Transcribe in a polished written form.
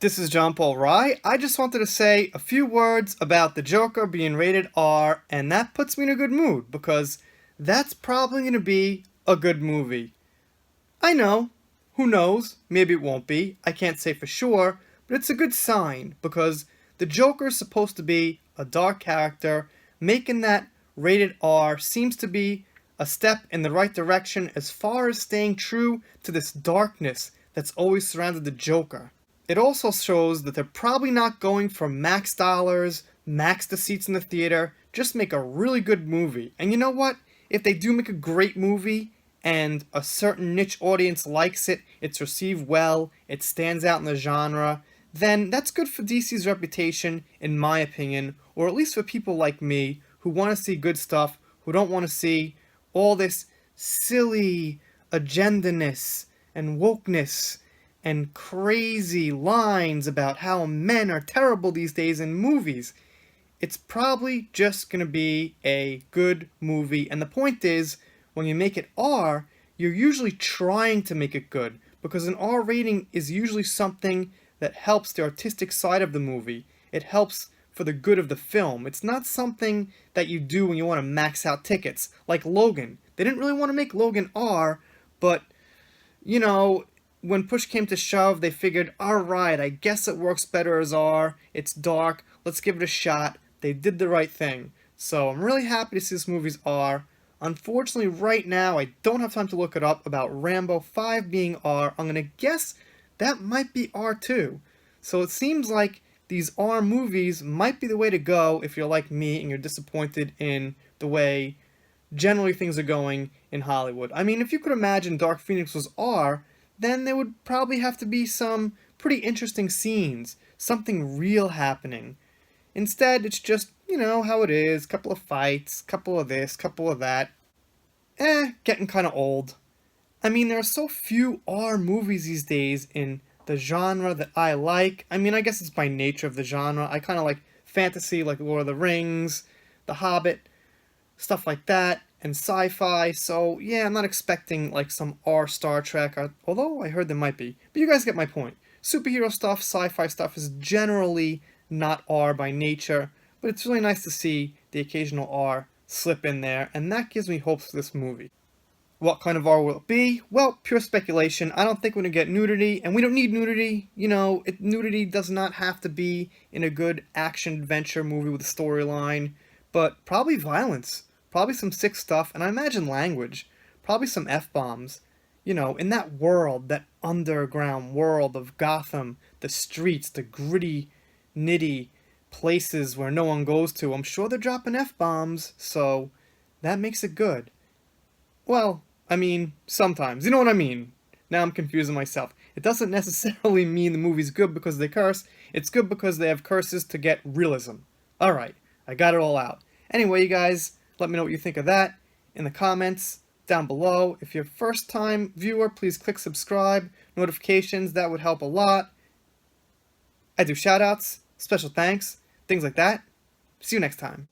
This is John Paul Rye. I just wanted to say a few words about The Joker being rated R, and that puts me in a good mood because that's probably going to be a good movie. I know, who knows, maybe it won't be, I can't say for sure, but it's a good sign because The Joker is supposed to be a dark character. Making that rated R seems to be a step in the right direction as far as staying true to this darkness that's always surrounded the Joker. It also shows that they're probably not going for max dollars, max the seats in the theater, just make a really good movie. And you know what? If they do make a great movie and a certain niche audience likes it, it's received well, it stands out in the genre, then that's good for DC's reputation, in my opinion, or at least for people like me who want to see good stuff, who don't want to see all this silly agenda-ness and wokeness and crazy lines about how men are terrible these days in movies. It's probably just going to be a good movie, and the point is, when you make it R, you're usually trying to make it good, because an R rating is usually something that helps the artistic side of the movie. It helps for the good of the film. It's not something that you do when you want to max out tickets, like Logan. They didn't really want to make Logan R, but, when push came to shove, they figured, alright, I guess it works better as R, it's dark, let's give it a shot. They did the right thing. So I'm really happy to see this movie's R. Unfortunately, right now, I don't have time to look it up about Rambo 5 being R. I'm gonna guess that might be R too. So it seems like these R movies might be the way to go if you're like me and you're disappointed in the way generally things are going in Hollywood. I mean, if you could imagine Dark Phoenix was R, then there would probably have to be some pretty interesting scenes, something real happening. Instead, it's just, how it is, couple of fights, couple of this, couple of that. Getting kind of old. I mean, there are so few R movies these days in the genre that I like. I mean, I guess it's by nature of the genre. I kind of like fantasy, like Lord of the Rings, The Hobbit, stuff like that, and sci-fi, so yeah, I'm not expecting like some R Star Trek, although I heard there might be. But you guys get my point. Superhero stuff, sci-fi stuff is generally not R by nature, but it's really nice to see the occasional R slip in there, and that gives me hopes for this movie. What kind of R will it be? Well, pure speculation. I don't think we're going to get nudity, and we don't need nudity. Nudity does not have to be in a good action-adventure movie with a storyline, but probably violence. Probably some sick stuff, and I imagine language. Probably some F-bombs. In that world, that underground world of Gotham, the streets, the gritty, nitty places where no one goes to, I'm sure they're dropping F-bombs, so that makes it good. Well, I mean, sometimes. You know what I mean? Now I'm confusing myself. It doesn't necessarily mean the movie's good because they curse. It's good because they have curses to get realism. Alright, I got it all out. Anyway, you guys, let me know what you think of that in the comments down below. If you're a first-time viewer, please click subscribe, notifications, that would help a lot. I do shout-outs, special thanks, things like that. See you next time.